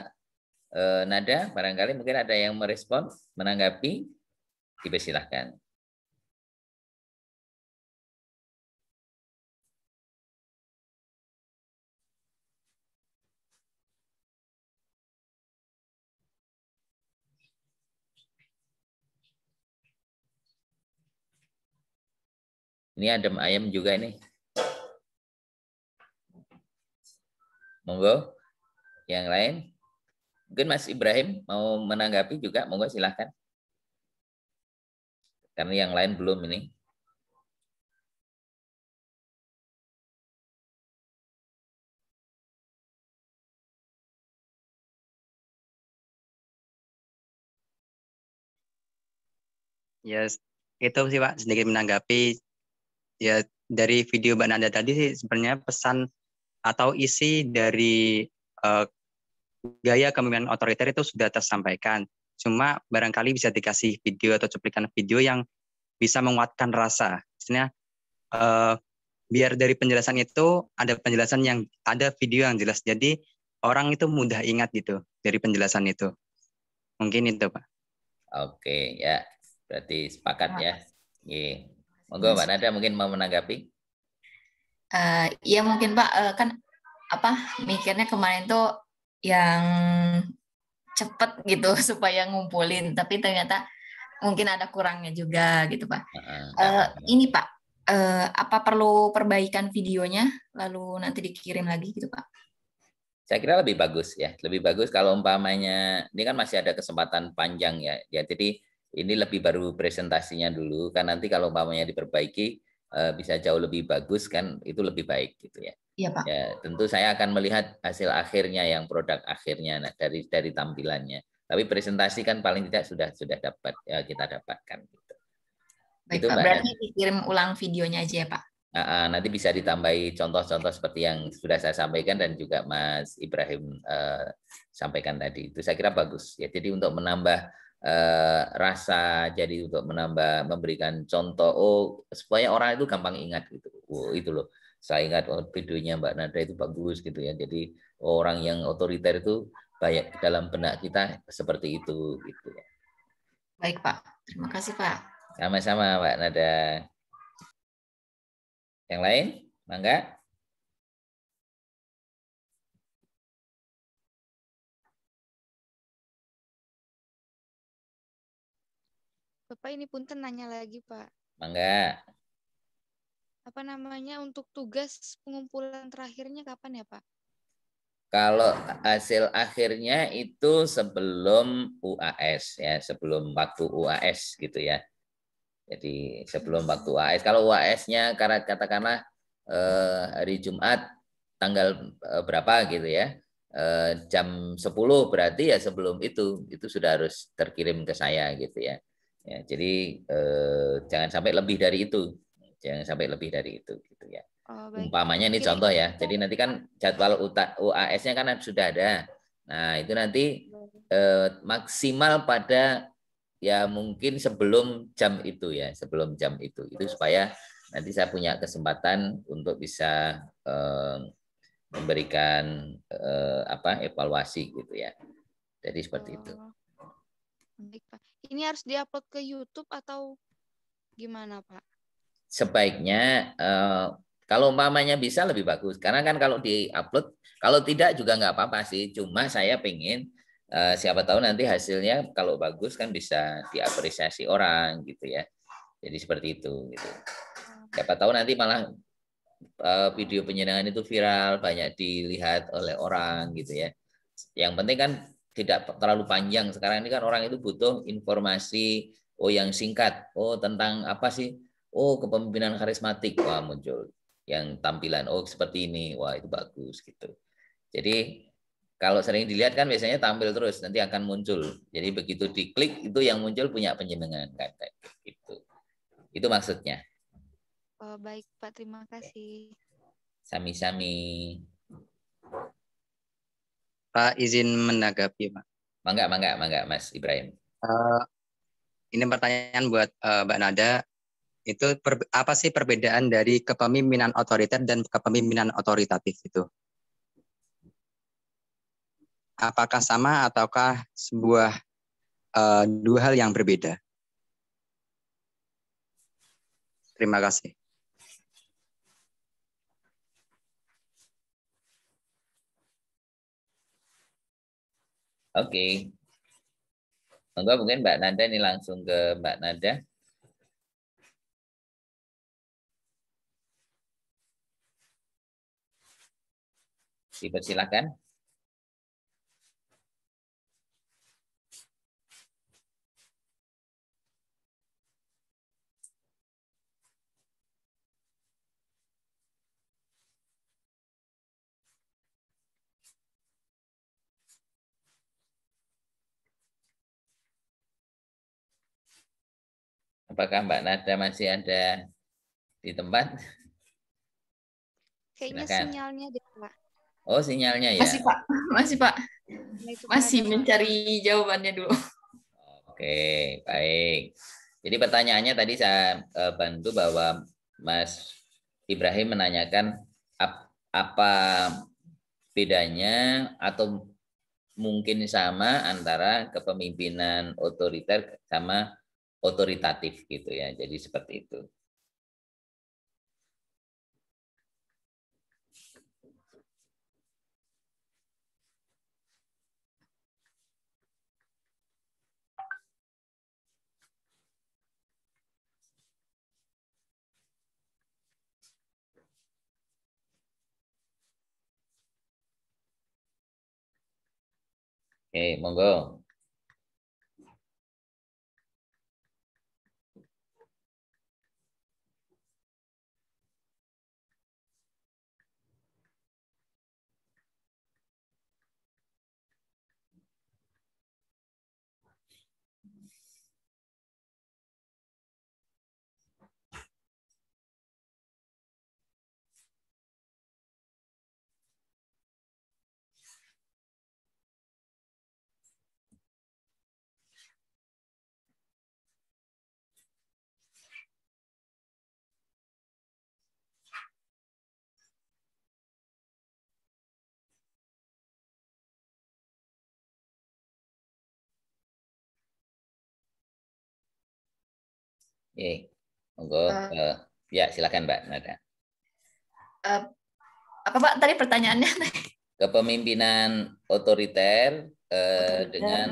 Nada, barangkali mungkin ada yang merespon, menanggapi, dipersilahkan. Ini adem ayam juga ini. Monggo, yang lain. Mungkin Mas Ibrahim mau menanggapi juga, monggo silahkan. Karena yang lain belum ini.
Ya, itu sih Pak, sedikit menanggapi. Ya, dari video Mbak Nanda tadi sih sebenarnya pesan atau isi dari gaya kepemimpinan otoriter itu sudah tersampaikan. Cuma barangkali bisa dikasih video atau cuplikan video yang bisa menguatkan rasa. Maksudnya biar dari penjelasan itu ada penjelasan yang ada video yang jelas. Jadi orang itu mudah ingat gitu dari penjelasan itu. Mungkin itu Pak.
Oke, ya. Berarti sepakat ya. Iya. Monggo Mbak Nada mungkin mau menanggapi.
Ya mungkin Pak, kan mikirnya kemarin tuh yang cepet gitu supaya ngumpulin, tapi ternyata mungkin ada kurangnya juga gitu Pak. Ini Pak, apa perlu perbaikan videonya lalu nanti dikirim lagi gitu Pak?
Saya kira lebih bagus ya, lebih bagus kalau umpamanya ini kan masih ada kesempatan panjang ya. Jadi ini lebih baru presentasinya dulu, kan nanti kalau umpamanya diperbaiki bisa jauh lebih bagus kan, itu lebih baik gitu ya.
Iya Pak.
Ya tentu saya akan melihat hasil akhirnya, yang produk akhirnya dari tampilannya. Tapi presentasi kan paling tidak sudah dapat ya, kita dapatkan gitu.
Baik Pak, berarti dikirim ulang videonya aja ya Pak.
Nanti bisa ditambahi contoh-contoh seperti yang sudah saya sampaikan dan juga Mas Ibrahim sampaikan tadi. Itu saya kira bagus ya. Jadi untuk menambah rasa, jadi untuk menambah memberikan contoh, supaya orang itu gampang ingat gitu. Itu loh. Saya ingat videonya Mbak Nada itu bagus gitu ya. Jadi orang yang otoriter itu banyak dalam benak kita seperti itu gitu ya.
Baik, Pak. Terima kasih, Pak.
Sama-sama Mbak Nada. Yang lain? Mangga?
Bapak ini punten nanya lagi, Pak.
Mangga.
Apa namanya untuk tugas pengumpulan terakhirnya kapan ya, Pak?
Kalau hasil akhirnya itu sebelum UAS ya, sebelum waktu UAS gitu ya. Jadi sebelum waktu UAS. Kalau UAS-nya katakanlah hari Jumat tanggal berapa gitu ya. Jam 10 berarti ya sebelum itu sudah harus terkirim ke saya gitu ya. Ya, jadi jangan sampai lebih dari itu. Jangan sampai lebih dari itu gitu ya.
Oh, baik.
Umpamanya ini contoh ya. Jadi nanti kan jadwal UAS-nya kan sudah ada. Nah, itu nanti maksimal pada ya mungkin sebelum jam itu ya, sebelum jam itu. Itu supaya nanti saya punya kesempatan untuk bisa memberikan evaluasi gitu ya. Jadi seperti itu.
Baik, Pak. Ini harus diupload ke YouTube atau gimana, Pak?
Sebaiknya kalau umpamanya bisa lebih bagus, karena kan kalau diupload, kalau tidak juga nggak apa-apa sih. Cuma saya pengen siapa tahu nanti hasilnya kalau bagus kan bisa diapresiasi orang gitu ya. Jadi seperti itu. Gitu. Siapa tahu nanti malah video penyenangan itu viral, banyak dilihat oleh orang gitu ya. Yang penting kan tidak terlalu panjang. Sekarang ini kan orang itu butuh informasi yang singkat. Tentang apa sih? Kepemimpinan karismatik. Wah, muncul yang tampilan seperti ini. Wah, itu bagus gitu. Jadi kalau sering dilihat kan biasanya tampil terus, nanti akan muncul. Jadi begitu diklik itu yang muncul punya penjenengan kan gitu. Itu maksudnya.
Oh, baik, Pak. Terima kasih.
Sami-sami.
Pak, izin menanggapi, Pak.
Mangga, Mas Ibrahim.
Ini pertanyaan buat Mbak Nada. Itu apa sih perbedaan dari kepemimpinan otoriter dan kepemimpinan otoritatif itu? Apakah sama ataukah sebuah dua hal yang berbeda? Terima kasih.
Oke. Mungkin Mbak Nada ini langsung ke Mbak Nada. Dipersilakan. Apakah Mbak Nada masih ada di tempat?
Kayaknya
Silakan.
sinyalnya deh, Pak.
Oh, sinyalnya ya.
Masih, Pak. Masih, Pak.
Nah, itu
Masih
kenapa, Pak?
mencari jawabannya dulu.
Oke, baik. Jadi pertanyaannya tadi saya bantu bahwa Mas Ibrahim menanyakan apa bedanya atau mungkin sama antara kepemimpinan otoriter sama otoritatif gitu ya. Jadi seperti itu. Oke, monggo. Monggo. Ya, silakan Mbak Nada.
Apa Pak tadi pertanyaannya?
Kepemimpinan otoriter, dengan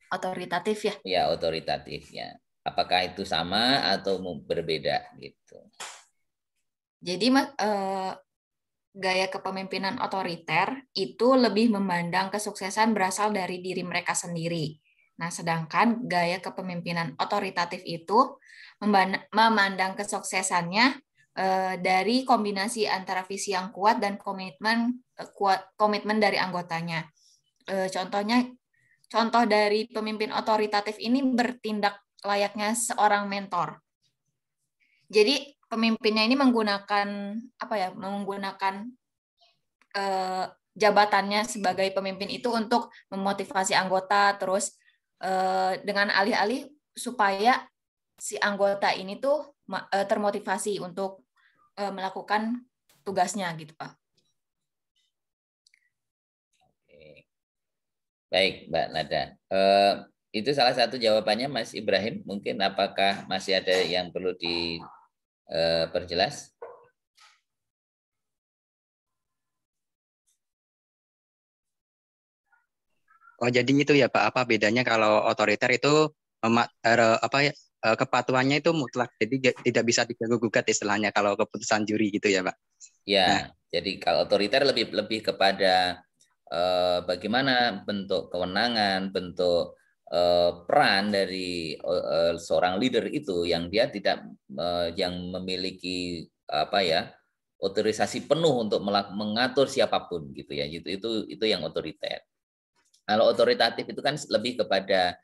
otoritatif ya?
Ya, otoritatif ya. Apakah itu sama atau berbeda gitu?
Jadi gaya kepemimpinan otoriter itu lebih memandang kesuksesan berasal dari diri mereka sendiri. Nah, sedangkan gaya kepemimpinan otoritatif itu memandang kesuksesannya dari kombinasi antara visi yang kuat dan komitmen dari anggotanya. Contoh dari pemimpin otoritatif ini bertindak layaknya seorang mentor. Jadi pemimpinnya ini menggunakan jabatannya sebagai pemimpin itu untuk memotivasi anggota, terus dengan alih-alih supaya si anggota ini tuh termotivasi untuk melakukan tugasnya gitu Pak.
Oke. Baik Mbak Nada. Itu salah satu jawabannya Mas Ibrahim. Mungkin apakah masih ada yang perlu diperjelas?
Oh, jadi itu ya Pak, apa bedanya kalau otoriter itu kepatuhannya itu mutlak, jadi tidak bisa diganggu-gugat istilahnya kalau keputusan juri gitu ya Pak.
Ya,
Nah,
jadi kalau otoriter lebih kepada bagaimana bentuk kewenangan, bentuk peran dari seorang leader itu yang dia tidak yang memiliki otorisasi penuh untuk mengatur siapapun gitu ya. Itu yang otoriter. Kalau otoritatif itu kan lebih kepada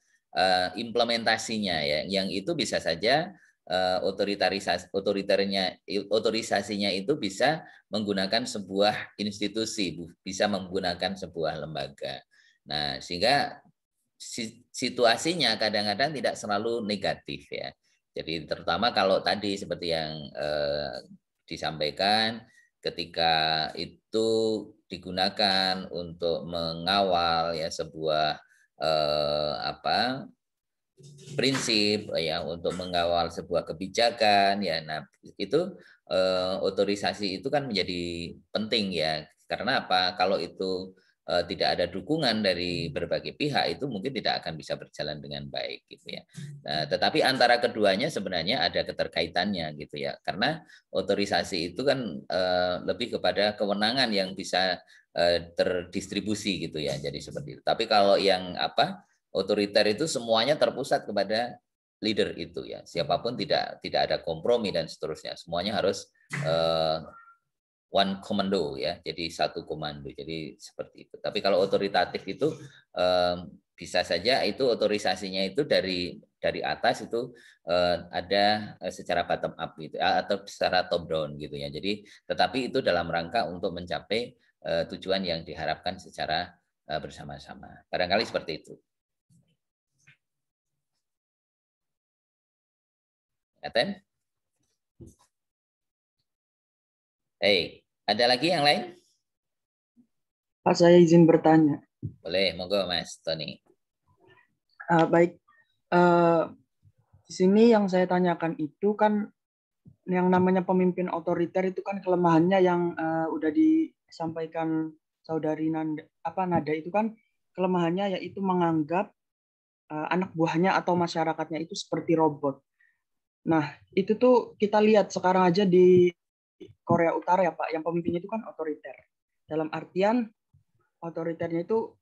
implementasinya ya, yang itu bisa saja otorisasinya itu bisa menggunakan sebuah institusi, bisa menggunakan sebuah lembaga. Nah, sehingga situasinya kadang-kadang tidak selalu negatif ya. Jadi terutama kalau tadi seperti yang disampaikan, ketika itu digunakan untuk mengawal ya sebuah prinsip ya, untuk mengawal sebuah kebijakan ya. Nah, itu otorisasi itu kan menjadi penting ya. Karena apa? Kalau itu tidak ada dukungan dari berbagai pihak, itu mungkin tidak akan bisa berjalan dengan baik gitu ya. Nah, tetapi antara keduanya sebenarnya ada keterkaitannya gitu ya. Karena otorisasi itu kan lebih kepada kewenangan yang bisa terdistribusi gitu ya. Jadi seperti itu. Tapi kalau yang otoriter itu semuanya terpusat kepada leader itu ya. Siapapun tidak ada kompromi dan seterusnya. Semuanya harus one commando ya. Jadi satu komando. Jadi seperti itu. Tapi kalau otoritatif itu bisa saja itu otorisasinya itu dari atas itu ada secara bottom up gitu atau secara top down gitu ya. Jadi tetapi itu dalam rangka untuk mencapai tujuan yang diharapkan secara bersama-sama. Barangkali seperti itu. Aten? Ada lagi yang lain?
Pak, saya izin bertanya.
Boleh, monggo Mas Tony.
Baik, di sini yang saya tanyakan itu kan yang namanya pemimpin otoriter itu kan kelemahannya yang udah disampaikan saudari Nada itu kan kelemahannya yaitu menganggap anak buahnya atau masyarakatnya itu seperti robot. Nah, itu tuh kita lihat sekarang aja di Korea Utara ya Pak, yang pemimpinnya itu kan otoriter. Dalam artian otoriternya itu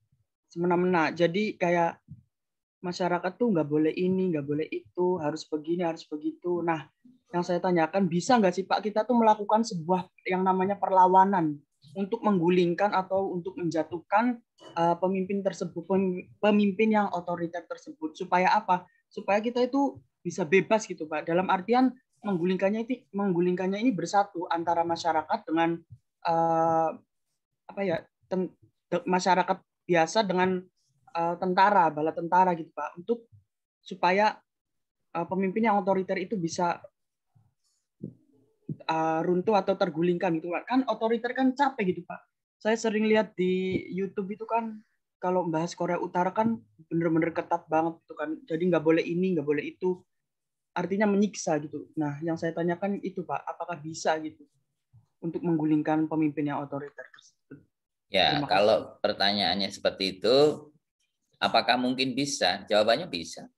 semena-mena. Jadi kayak masyarakat tuh nggak boleh ini, nggak boleh itu, harus begini, harus begitu. Nah, yang saya tanyakan, bisa nggak sih Pak kita tuh melakukan sebuah yang namanya perlawanan untuk menggulingkan atau untuk menjatuhkan pemimpin tersebut, pemimpin yang otoriter tersebut, supaya apa? Supaya kita itu bisa bebas gitu Pak. Dalam artian menggulingkannya ini bersatu antara masyarakat dengan masyarakat biasa dengan tentara, bala tentara gitu Pak, untuk supaya pemimpin yang otoriter itu bisa runtuh atau tergulingkan gitu Pak. Kan otoriter kan capek gitu Pak. Saya sering lihat di YouTube itu kan kalau membahas Korea Utara kan bener-bener ketat banget gitu kan. Jadi nggak boleh ini, nggak boleh itu. artinya menyiksa gitu. Nah, yang saya tanyakan itu Pak, apakah bisa gitu untuk menggulingkan pemimpin yang otoriter tersebut?
Ya,
Terima kasih.
kalau pertanyaannya seperti itu, apakah mungkin bisa? Jawabannya bisa,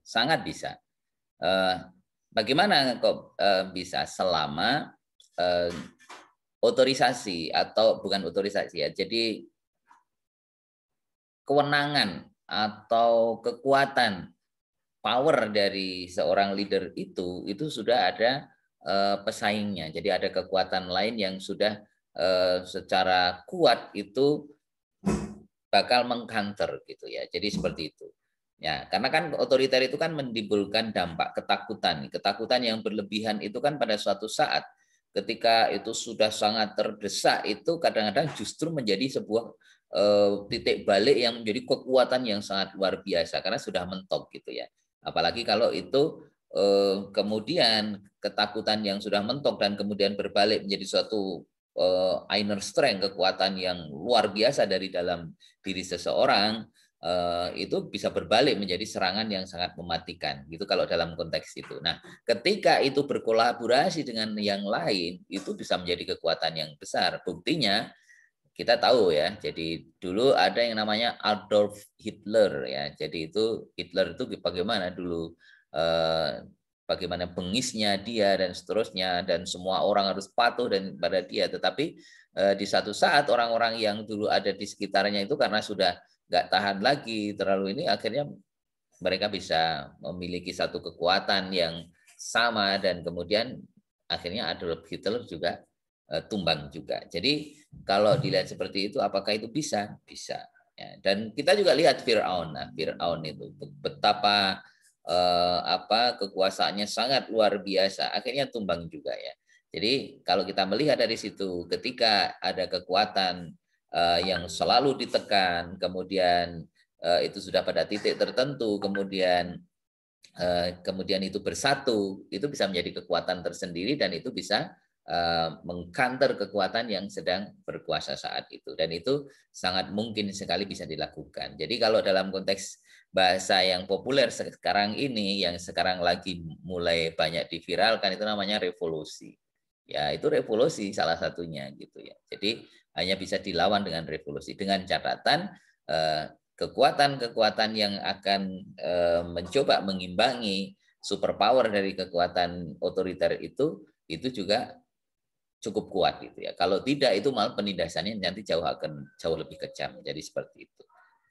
sangat bisa. Bagaimana kok bisa? Selama otorisasi atau bukan otorisasi ya, jadi kewenangan atau kekuatan power dari seorang leader itu sudah ada pesaingnya. Jadi ada kekuatan lain yang sudah secara kuat itu bakal mengcounter gitu ya. Jadi seperti itu. Ya, karena kan otoriter itu kan menimbulkan dampak ketakutan. Ketakutan yang berlebihan itu kan pada suatu saat ketika itu sudah sangat terdesak itu kadang-kadang justru menjadi sebuah titik balik yang menjadi kekuatan yang sangat luar biasa karena sudah mentok gitu ya. Apalagi kalau itu kemudian ketakutan yang sudah mentok dan kemudian berbalik menjadi suatu inner strength, kekuatan yang luar biasa dari dalam diri seseorang, itu bisa berbalik menjadi serangan yang sangat mematikan gitu kalau dalam konteks itu. Nah, ketika itu berkolaborasi dengan yang lain itu bisa menjadi kekuatan yang besar. Buktinya kita tahu ya, jadi dulu ada yang namanya Adolf Hitler ya. Jadi itu Hitler itu bagaimana dulu bagaimana bengisnya dia dan seterusnya, dan semua orang harus patuh dan pada dia. Tetapi di satu saat orang-orang yang dulu ada di sekitarnya itu karena sudah nggak tahan lagi terlalu ini, akhirnya mereka bisa memiliki satu kekuatan yang sama dan kemudian akhirnya Adolf Hitler juga tumbang juga. Jadi kalau dilihat seperti itu, apakah itu bisa? Bisa. Ya, dan kita juga lihat Fir'aun. Nah, Fir'aun itu betapa kekuasaannya sangat luar biasa. Akhirnya tumbang juga ya. Jadi kalau kita melihat dari situ, ketika ada kekuatan yang selalu ditekan, kemudian itu sudah pada titik tertentu, kemudian itu bersatu, itu bisa menjadi kekuatan tersendiri dan itu bisa mengcounter kekuatan yang sedang berkuasa saat itu, dan itu sangat mungkin sekali bisa dilakukan. Jadi kalau dalam konteks bahasa yang populer sekarang ini, yang sekarang lagi mulai banyak diviralkan, itu namanya revolusi. Ya, itu revolusi salah satunya gitu ya. Jadi hanya bisa dilawan dengan revolusi, dengan catatan kekuatan-kekuatan yang akan mencoba mengimbangi superpower dari kekuatan otoriter itu juga cukup kuat gitu ya. Kalau tidak itu malah penindasannya nanti jauh lebih kejam. Jadi seperti itu.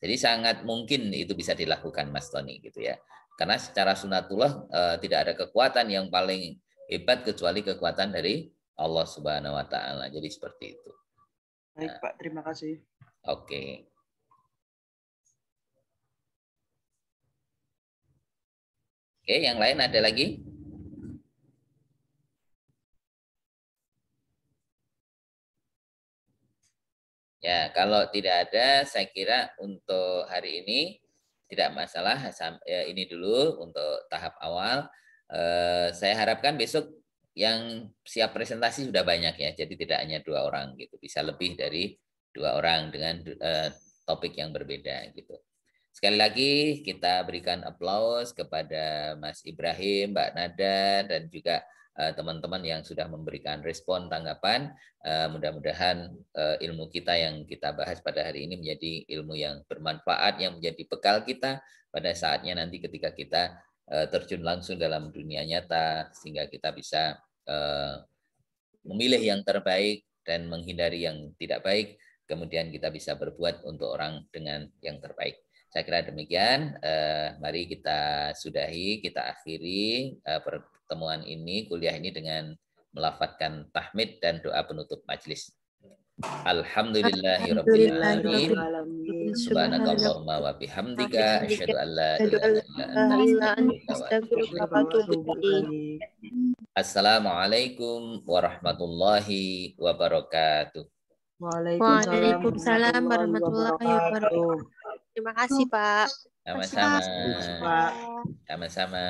Jadi sangat mungkin itu bisa dilakukan Mas Tony gitu ya. Karena secara sunatullah tidak ada kekuatan yang paling hebat kecuali kekuatan dari Allah Subhanahu wa taala. Jadi seperti itu.
Baik, Pak, terima kasih.
Oke. Oke, yang lain ada lagi? Ya, kalau tidak ada, saya kira untuk hari ini tidak masalah. Ini dulu untuk tahap awal. Saya harapkan besok yang siap presentasi sudah banyak ya. Jadi tidak hanya 2 orang gitu, bisa lebih dari 2 orang dengan topik yang berbeda gitu. Sekali lagi kita berikan aplaus kepada Mas Ibrahim, Mbak Nada, dan juga teman-teman yang sudah memberikan respon tanggapan. Mudah-mudahan ilmu kita yang kita bahas pada hari ini menjadi ilmu yang bermanfaat, yang menjadi bekal kita pada saatnya nanti ketika kita terjun langsung dalam dunia nyata, sehingga kita bisa memilih yang terbaik dan menghindari yang tidak baik, kemudian kita bisa berbuat untuk orang dengan yang terbaik. Saya kira demikian. Mari kita sudahi, kita akhiri pertemuan ini, kuliah ini dengan melafadzkan tahmid dan doa penutup majelis. Alhamdulillahirabbil alamin. Subhanakallahumma wa bihamdika asyhadu an la ilaha illa anta astaghfiruka wa atubu ilaik. Assalamualaikum warahmatullahi wabarakatuh.
Waalaikumsalam warahmatullahi wabarakatuh. Terima kasih, Pak.
Sama-sama. Sama-sama.